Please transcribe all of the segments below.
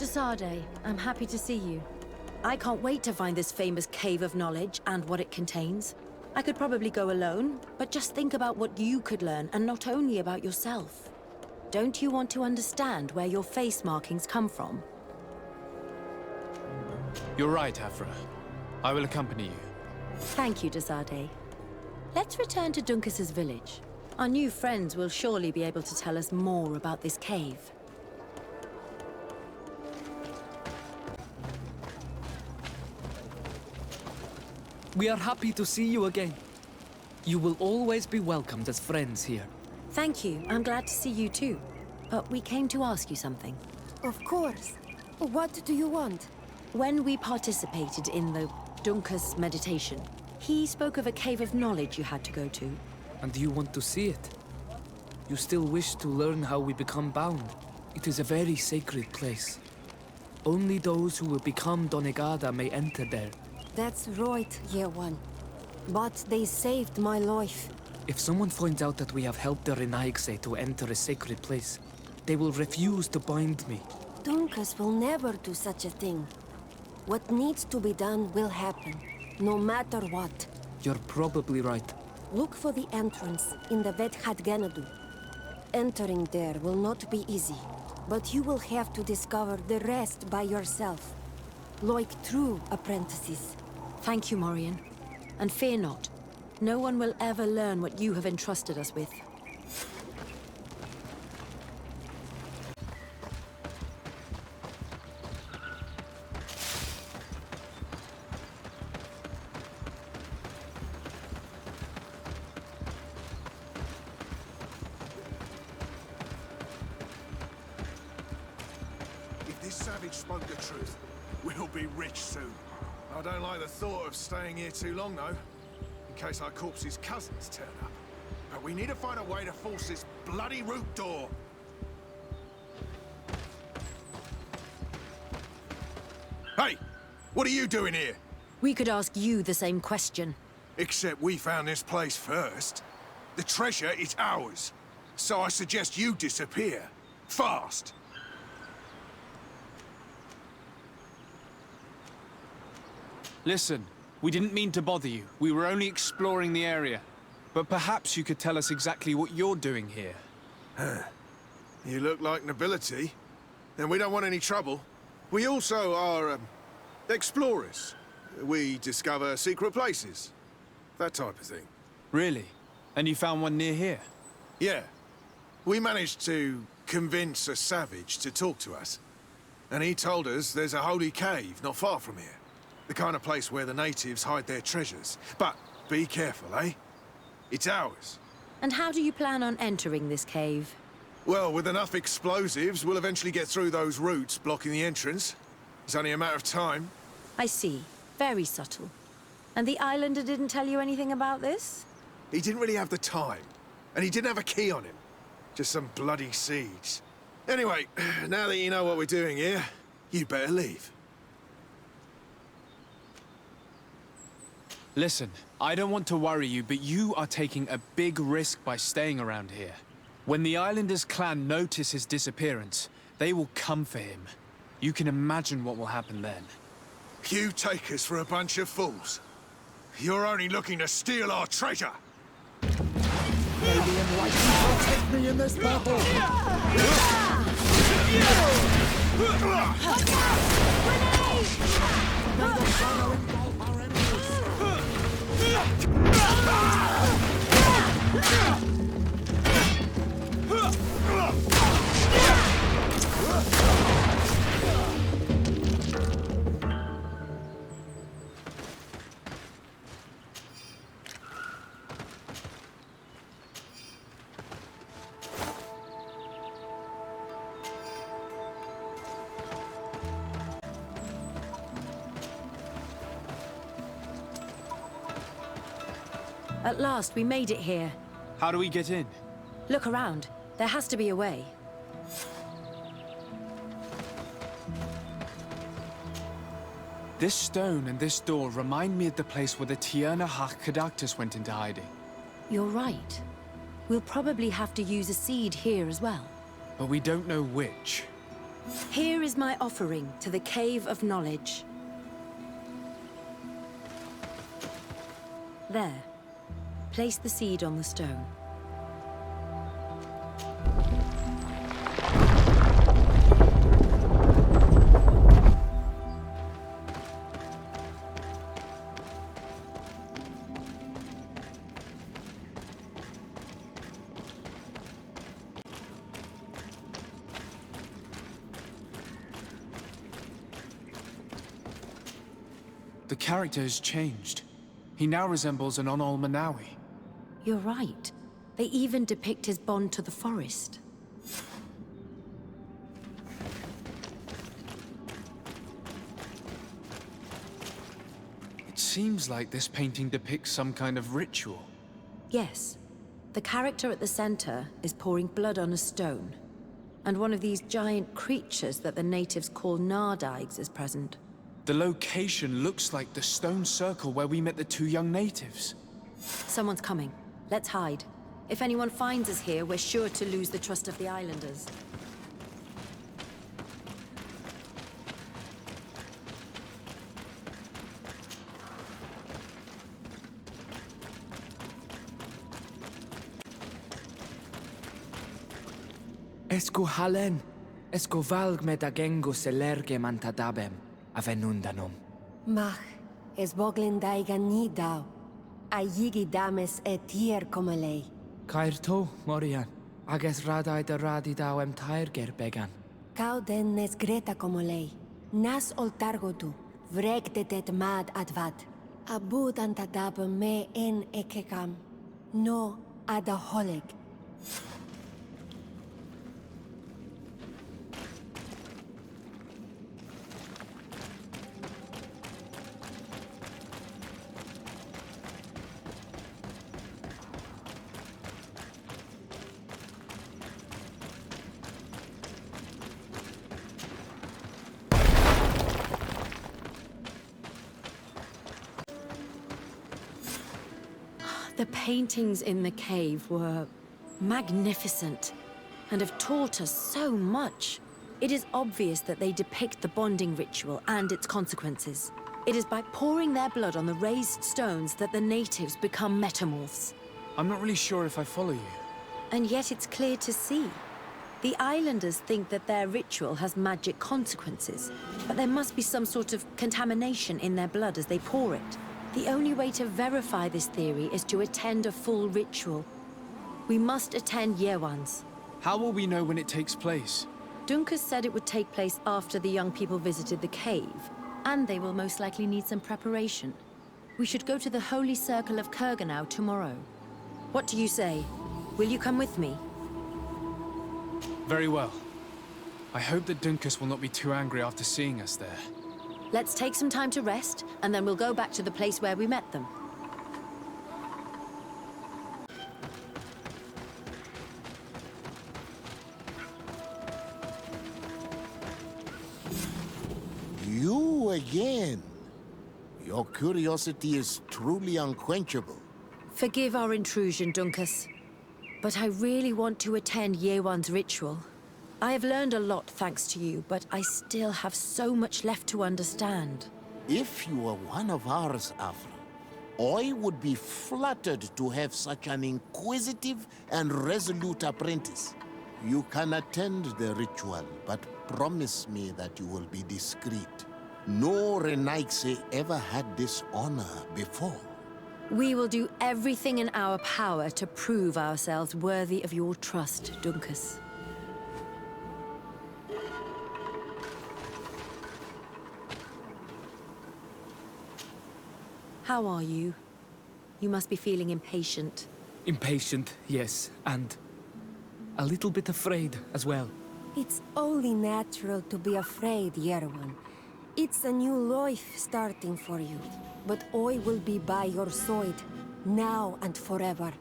Desade, I'm happy to see you. I can't wait to find this famous cave of knowledge and what it contains. I could probably go alone, but just think about what you could learn, and not only about yourself. Don't you want to understand where your face markings come from? You're right, Afra. I will accompany you. Thank you, Desade. Let's return to Duncas's village. Our new friends will surely be able to tell us more about this cave. We are happy to see you again. You will always be welcomed as friends here. Thank you. I'm glad to see you too. But we came to ask you something. Of course. What do you want? When we participated in the Duncas meditation, he spoke of a cave of knowledge you had to go to. And you want to see it? You still wish to learn how we become bound? It is a very sacred place. Only those who will become Donegada may enter there. That's right, Year One. But they saved my life. If someone finds out that we have helped the Renaigse to enter a sacred place, they will refuse to bind me. Duncas will never do such a thing. What needs to be done will happen, no matter what. You're probably right. Look for the entrance in the Vethat Ganadu. Entering there will not be easy, but you will have to discover the rest by yourself. Like true apprentices. Thank you, Morian. And fear not. No one will ever learn what you have entrusted us with. If this savage spoke the truth, we'll be rich soon. I don't like the thought of staying here too long, though. In case our corpse's cousins turn up. But we need to find a way to force this bloody root door. Hey! What are you doing here? We could ask you the same question. Except we found this place first. The treasure is ours. So I suggest you disappear. Fast! Listen, we didn't mean to bother you. We were only exploring the area. But perhaps you could tell us exactly what you're doing here. You look like nobility. And we don't want any trouble. We also are, explorers. We discover secret places. That type of thing. Really? And you found one near here? Yeah. We managed to convince a savage to talk to us. And he told us there's a holy cave not far from here. The kind of place where the natives hide their treasures. But be careful, eh? It's ours. And how do you plan on entering this cave? Well, with enough explosives, we'll eventually get through those roots blocking the entrance. It's only a matter of time. I see. Very subtle. And the islander didn't tell you anything about this? He didn't really have the time. And he didn't have a key on him. Just some bloody seeds. Anyway, now that you know what we're doing here, you better leave. Listen, I don't want to worry you, but you are taking a big risk by staying around here. When the Islanders' clan notice his disappearance, they will come for him. You can imagine what will happen then. You take us for a bunch of fools. You're only looking to steal our treasure. Radiant light will protect me in this battle. May the shadow engulf our enemies. At last, we made it here. How do we get in? Look around. There has to be a way. This stone and this door remind me of the place where the Tierna Hach went into hiding. You're right. We'll probably have to use a seed here as well. But we don't know which. Here is my offering to the Cave of Knowledge. There. Place the seed on the stone. The character has changed. He now resembles an Onol Manawi. You're right. They even depict his bond to the forest. It seems like this painting depicts some kind of ritual. Yes. The character at the center is pouring blood on a stone. And one of these giant creatures that the natives call Nardaigs is present. The location looks like the stone circle where we met the two young natives. Someone's coming. Let's hide. If anyone finds us here, we're sure to lose the trust of the islanders. Esco halen, esco valg med agengo selerge mantadabem, avenundanum. Mach, es boglin daiga ni dau. A yigi dames tier como lei. Cair to, Morian, ages radai de radi dauem tairger began. Cau den nes greta como lei. Nas oltargo du, vregte det mad advad. Abud antadabem me en ekekam. No ada holeg. The paintings in the cave were magnificent and have taught us so much. It is obvious that they depict the bonding ritual and its consequences. It is by pouring their blood on the raised stones that the natives become metamorphs. I'm not really sure if I follow you. And yet it's clear to see. The islanders think that their ritual has magic consequences, but there must be some sort of contamination in their blood as they pour it. The only way to verify this theory is to attend a full ritual. We must attend Yewan's. How will we know when it takes place? Dunkus said it would take place after the young people visited the cave, and they will most likely need some preparation. We should go to the Holy Circle of Kurganau tomorrow. What do you say? Will you come with me? Very well. I hope that Dunkus will not be too angry after seeing us there. Let's take some time to rest, and then we'll go back to the place where we met them. You again. Your curiosity is truly unquenchable. Forgive our intrusion, Dunkus. But I really want to attend Yewan's ritual. I have learned a lot thanks to you, but I still have so much left to understand. If you were one of ours, Afra, I would be flattered to have such an inquisitive and resolute apprentice. You can attend the ritual, but promise me that you will be discreet. No Renaigse ever had this honor before. We will do everything in our power to prove ourselves worthy of your trust, Dunkus. How are you? You must be feeling impatient. Impatient, yes, and a little bit afraid as well. It's only natural to be afraid, Yerwan. It's a new life starting for you. But I will be by your side, now and forever.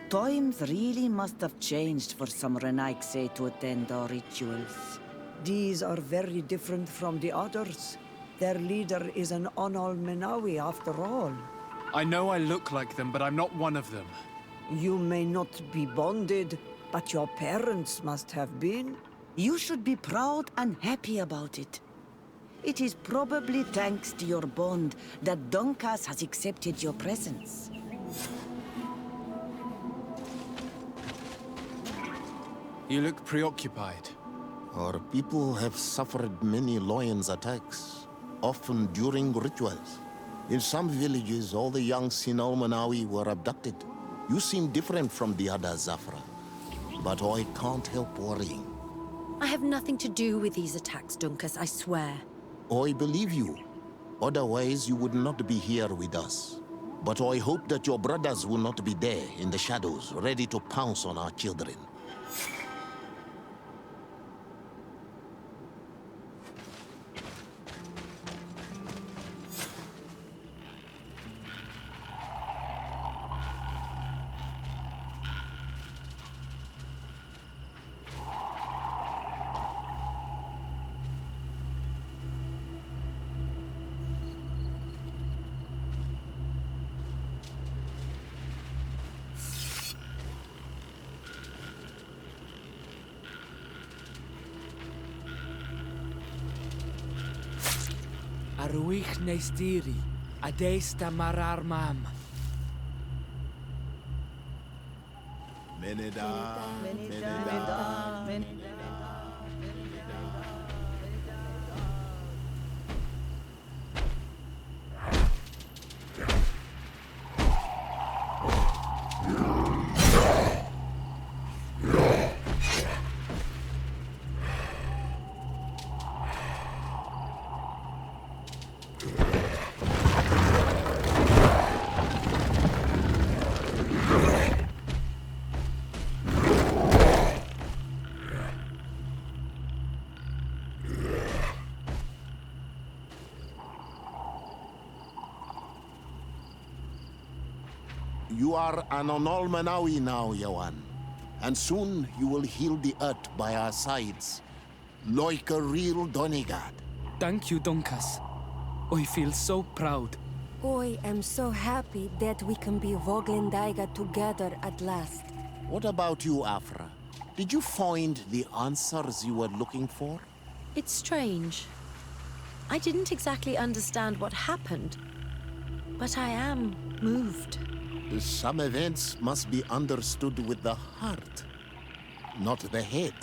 Times really must have changed for some Renaigse to attend our rituals. These are very different from the others. Their leader is an Onol Menawi after all. I know I look like them, but I'm not one of them. You may not be bonded, but your parents must have been. You should be proud and happy about it. It is probably thanks to your bond that Donkas has accepted your presence. You look preoccupied. Our people have suffered many lions attacks, often during rituals. In some villages, all the young Sinalmanawi were abducted. You seem different from the others, Zafra. But I can't help worrying. I have nothing to do with these attacks, Dunkus, I swear. I believe you. Otherwise, you would not be here with us. But I hope that your brothers will not be there in the shadows, ready to pounce on our children. Arwich neistiri, adesta marar mam. Meneda, You are an Onolmanawi now, Yawan. And soon you will heal the earth by our sides, like a real Donegad. Thank you, Donkas. I feel so proud. I am so happy that we can be Voglendaiga together at last. What about you, Afra? Did you find the answers you were looking for? It's strange. I didn't exactly understand what happened, but I am moved. Some events must be understood with the heart, not the head.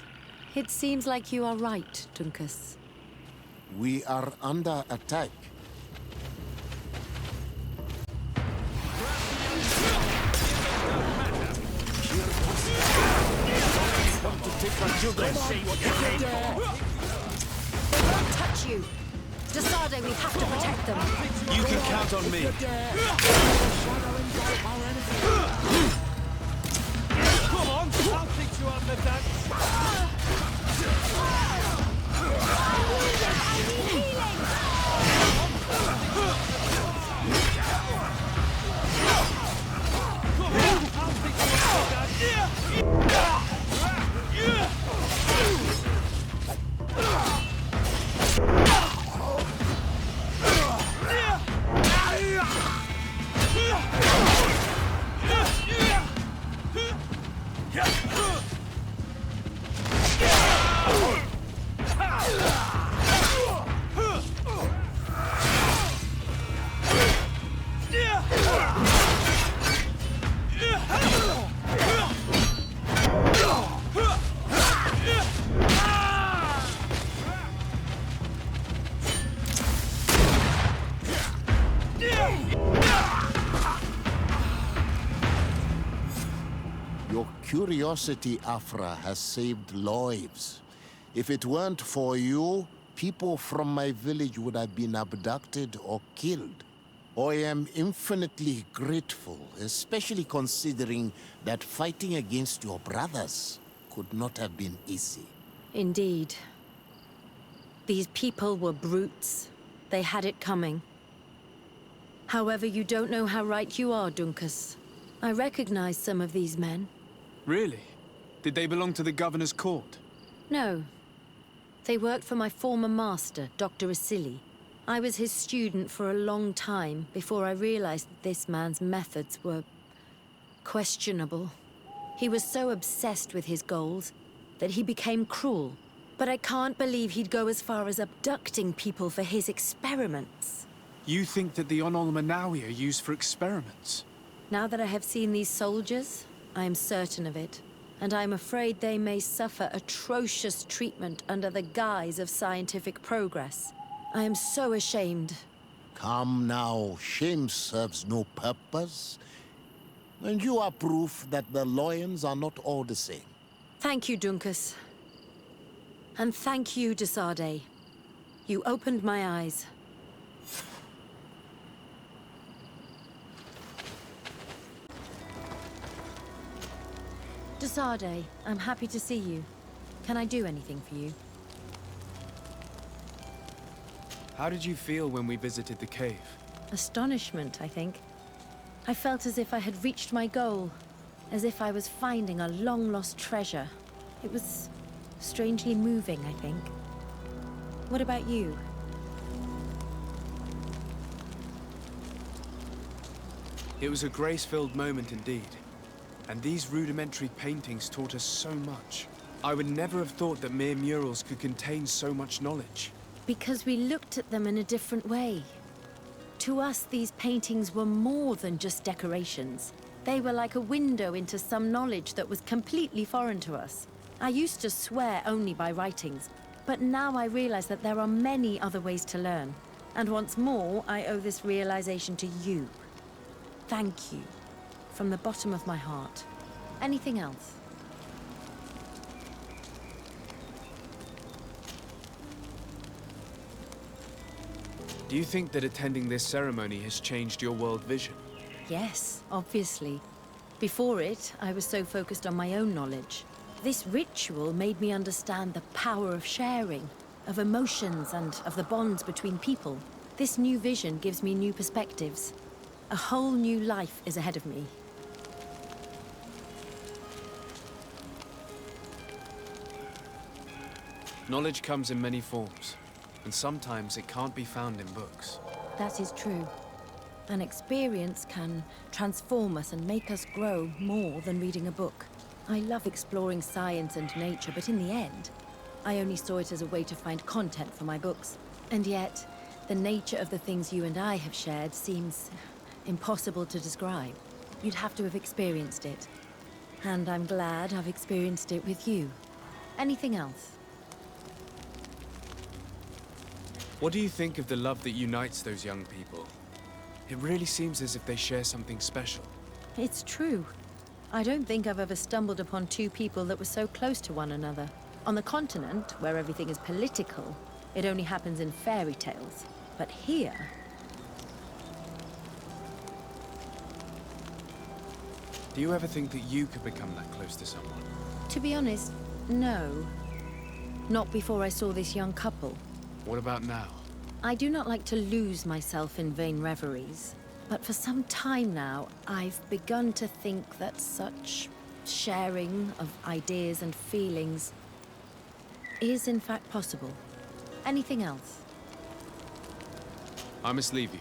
It seems like you are right, Dunkus. We are under attack. They won't touch you. Desade, we have to protect them. You can count on me. Come on, I'll teach you how to dance. I need healing! Your curiosity, Afra, has saved lives. If it weren't for you, people from my village would have been abducted or killed. I am infinitely grateful, especially considering that fighting against your brothers could not have been easy. Indeed. These people were brutes. They had it coming. However, you don't know how right you are, Dunkus. I recognize some of these men. Really? Did they belong to the governor's court? No. They worked for my former master, Dr. Asili. I was his student for a long time before I realized that this man's methods were questionable. He was so obsessed with his goals that he became cruel. But I can't believe he'd go as far as abducting people for his experiments. You think that the Onol Manawi are used for experiments? Now that I have seen these soldiers, I am certain of it. And I'm afraid they may suffer atrocious treatment under the guise of scientific progress. I am so ashamed. Come now, shame serves no purpose. And you are proof that the Loyans are not all the same. Thank you, Dunkus. And thank you, Desade. You opened my eyes. Desade, I'm happy to see you. Can I do anything for you? How did you feel when we visited the cave? Astonishment, I think. I felt as if I had reached my goal. As if I was finding a long-lost treasure. It was strangely moving, I think. What about you? It was a grace-filled moment indeed. And these rudimentary paintings taught us so much. I would never have thought that mere murals could contain so much knowledge. Because we looked at them in a different way. To us, these paintings were more than just decorations. They were like a window into some knowledge that was completely foreign to us. I used to swear only by writings, but now I realize that there are many other ways to learn. And once more, I owe this realization to you. Thank you. From the bottom of my heart. Anything else? Do you think that attending this ceremony has changed your world vision? Yes, obviously. Before it, I was so focused on my own knowledge. This ritual made me understand the power of sharing, of emotions, and of the bonds between people. This new vision gives me new perspectives. A whole new life is ahead of me. Knowledge comes in many forms, and sometimes it can't be found in books. That is true. An experience can transform us and make us grow more than reading a book. I love exploring science and nature, but in the end, I only saw it as a way to find content for my books. And yet, the nature of the things you and I have shared seems impossible to describe. You'd have to have experienced it. And I'm glad I've experienced it with you. Anything else? What do you think of the love that unites those young people? It really seems as if they share something special. It's true. I don't think I've ever stumbled upon two people that were so close to one another. On the continent, where everything is political, it only happens in fairy tales. But here... Do you ever think that you could become that close to someone? To be honest, no. Not before I saw this young couple. What about now? I do not like to lose myself in vain reveries. But for some time now, I've begun to think that such sharing of ideas and feelings is in fact possible. Anything else? I must leave you.